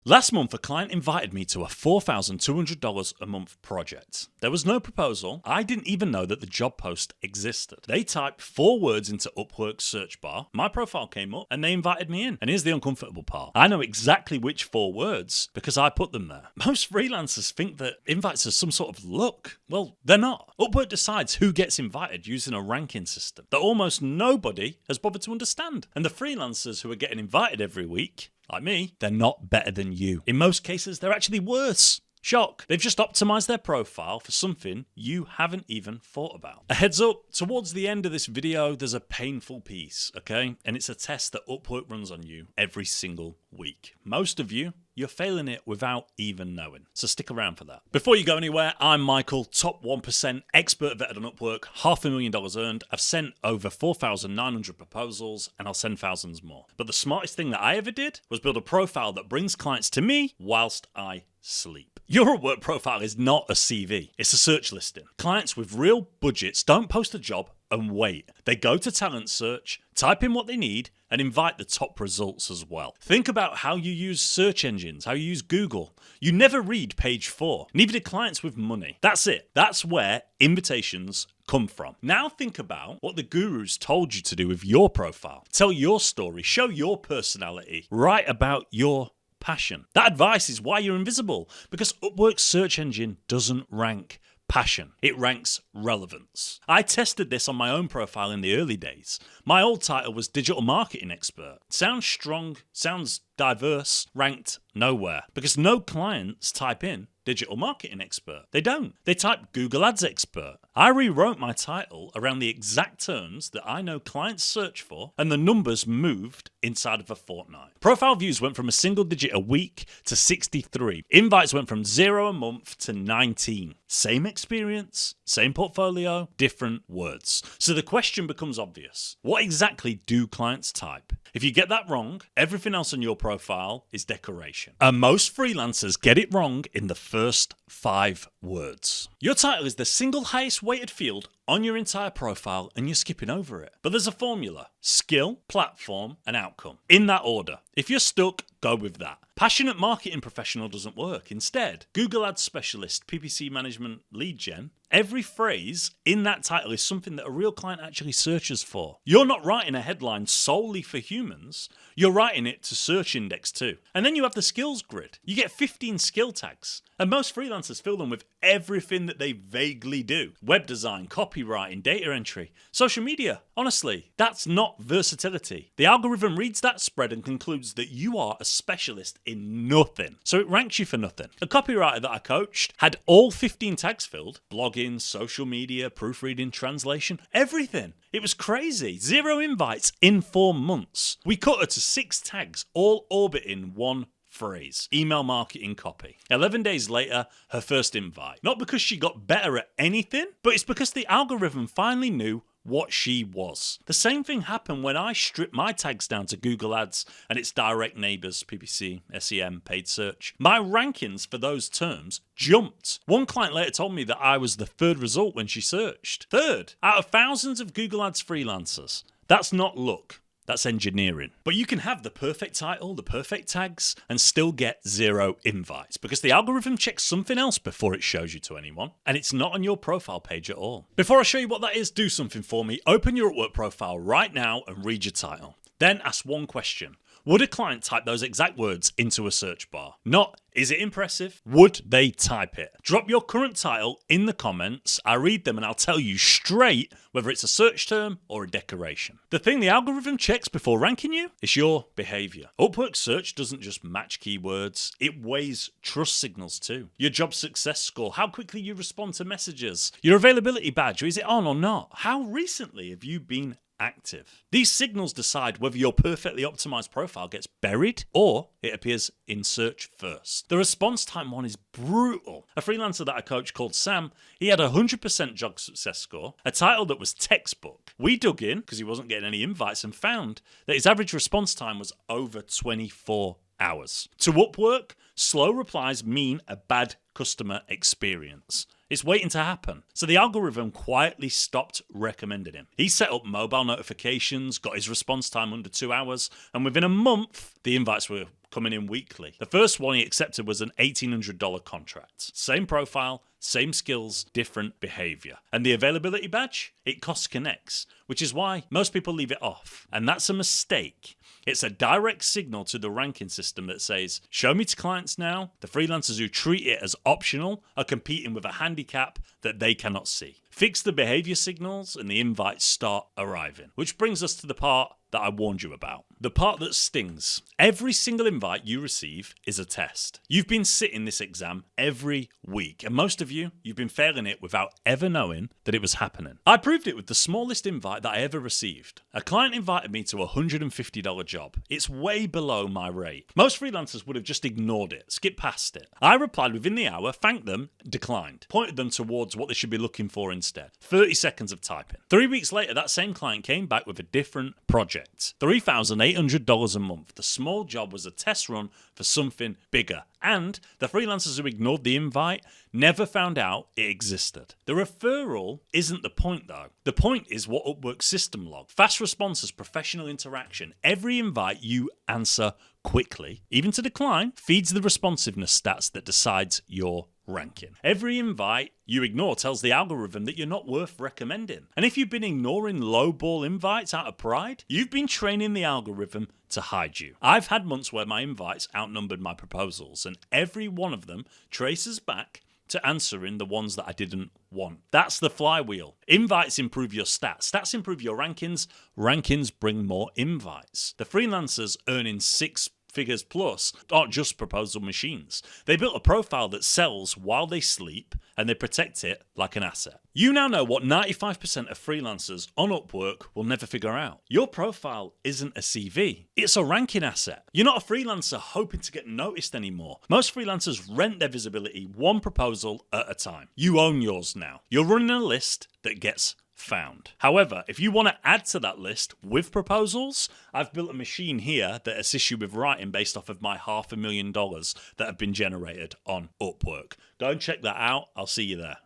Last month, a client invited me to a $4,200 a month project. There was no proposal. I didn't even know that the job post existed. They typed 4 words into Upwork's search bar. My profile came up and they invited me in. And here's the uncomfortable part. I know exactly which 4 words because I put them there. Most freelancers think that invites are some sort of luck. Well, they're not. Upwork decides who gets invited using a ranking system that almost nobody has bothered to understand. And the freelancers who are getting invited every week, like me, they're not better than you. In most cases, they're actually worse. Shock. They've just optimized their profile for something you haven't even thought about. A heads up, towards the end of this video, there's a painful piece, okay? And it's a test that Upwork runs on you every single week. Most of you, you're failing it without even knowing. So stick around for that. Before you go anywhere, I'm Michael, top 1%, expert vetted on Upwork, $500,000 earned. I've sent over 4,900 proposals and I'll send thousands more. But the smartest thing that I ever did was build a profile that brings clients to me whilst I sleep. Your Upwork profile is not a CV, it's a search listing. Clients with real budgets don't post a job and wait. They go to talent search, type in what they need, and invite the top results as well. Think about how you use search engines, how you use Google. You never read page 4. Neither do clients with money. That's it. That's where invitations come from. Now think about what the gurus told you to do with your profile. Tell your story, show your personality, write about your passion. That advice is why you're invisible, because Upwork's search engine doesn't rank passion. It ranks relevance. I tested this on my own profile in the early days. My old title was digital marketing expert. Sounds strong, sounds diverse, ranked nowhere because no clients type in digital marketing expert. They don't. They type Google Ads expert. I rewrote my title around the exact terms that I know clients search for, and the numbers moved inside of a fortnight. Profile views went from a single digit a week to 63. Invites went from 0 a month to 19. Same experience, same portfolio, different words. So the question becomes obvious. What exactly do clients type? If you get that wrong, everything else on your profile is decoration. And most freelancers get it wrong in the first 5 words. Your title is the single highest weighted field on your entire profile and you're skipping over it. But there's a formula: skill, platform, and outcome. In that order. If you're stuck, go with that. Passionate marketing professional doesn't work. Instead, Google Ads Specialist, PPC management, lead gen, every phrase in that title is something that a real client actually searches for. You're not writing a headline solely for humans, you're writing it to search index too. And then you have the skills grid. You get 15 skill tags. And most freelancers fill them with everything that they vaguely do. Web design, copywriting, data entry, social media. Honestly, that's not versatility. The algorithm reads that spread and concludes that you are a specialist in nothing. So it ranks you for nothing. A copywriter that I coached had all 15 tags filled: blogging, social media, proofreading, translation, everything. It was crazy. 0 invites in 4 months. We cut her to 6 tags, all orbiting one phrase: email marketing copy. 11 days later, her first invite. Not because she got better at anything, but it's because the algorithm finally knew what she was. The same thing happened when I stripped my tags down to Google Ads and its direct neighbors, PPC, SEM, paid search. My rankings for those terms jumped. One client later told me that I was the 3rd result when she searched. 3rd out of thousands of Google Ads freelancers. That's not luck. That's engineering. But you can have the perfect title, the perfect tags, and still get 0 invites because the algorithm checks something else before it shows you to anyone, and it's not on your profile page at all. Before I show you what that is, do something for me. Open your Upwork profile right now and read your title. Then ask one question. Would a client type those exact words into a search bar? Not, is it impressive? Would they type it? Drop your current title in the comments. I read them and I'll tell you straight whether it's a search term or a decoration. The thing the algorithm checks before ranking you is your behavior. Upwork search doesn't just match keywords, it weighs trust signals too. Your job success score, how quickly you respond to messages, your availability badge, is it on or not? How recently have you been active? These signals decide whether your perfectly optimized profile gets buried or it appears in search first. The response time one is brutal. A freelancer that I coached called Sam, he had a 100% job success score, a title that was textbook. We dug in because he wasn't getting any invites and found that his average response time was over 24 hours. To Upwork, slow replies mean a bad customer experience. It's waiting to happen. So the algorithm quietly stopped recommending him. He set up mobile notifications, got his response time under 2 hours, and within a month, the invites were coming in weekly. The first one he accepted was an $1,800 contract. Same profile, same skills, different behavior. And the availability badge? It costs connects, which is why most people leave it off. And that's a mistake. It's a direct signal to the ranking system that says, show me to clients now. The freelancers who treat it as optional are competing with a handicap that they cannot see. Fix the behavior signals and the invites start arriving. Which brings us to the part that I warned you about. The part that stings. Every single invite you receive is a test. You've been sitting this exam every week, and most of you, you've been failing it without ever knowing that it was happening. I proved it with the smallest invite that I ever received. A client invited me to a $150 job. It's way below my rate. Most freelancers would have just ignored it, skipped past it. I replied within the hour, thanked them, declined, pointed them towards what they should be looking for instead. 30 seconds of typing. 3 weeks later, that same client came back with a different project. $3,800 a month. The small job was a test run for something bigger. And the freelancers who ignored the invite never found out it existed. The referral isn't the point though. The point is what Upwork's system log. Fast responses, professional interaction. Every invite you answer quickly, even to decline, feeds the responsiveness stats that decides your ranking. Every invite you ignore tells the algorithm that you're not worth recommending. And if you've been ignoring lowball invites out of pride, you've been training the algorithm to hide you. I've had months where my invites outnumbered my proposals, and every one of them traces back to answering the ones that I didn't want. That's the flywheel. Invites improve your stats. Stats improve your rankings. Rankings bring more invites. The freelancers earning 6 figures plus aren't just proposal machines. They built a profile that sells while they sleep, and they protect it like an asset. You now know what 95% of freelancers on Upwork will never figure out. Your profile isn't a CV. It's a ranking asset. You're not a freelancer hoping to get noticed anymore. Most freelancers rent their visibility one proposal at a time. You own yours now. You're running a list that gets found. However, if you want to add to that list with proposals, I've built a machine here that assists you with writing based off of my $500,000 that have been generated on Upwork. Go and check that out. I'll see you there.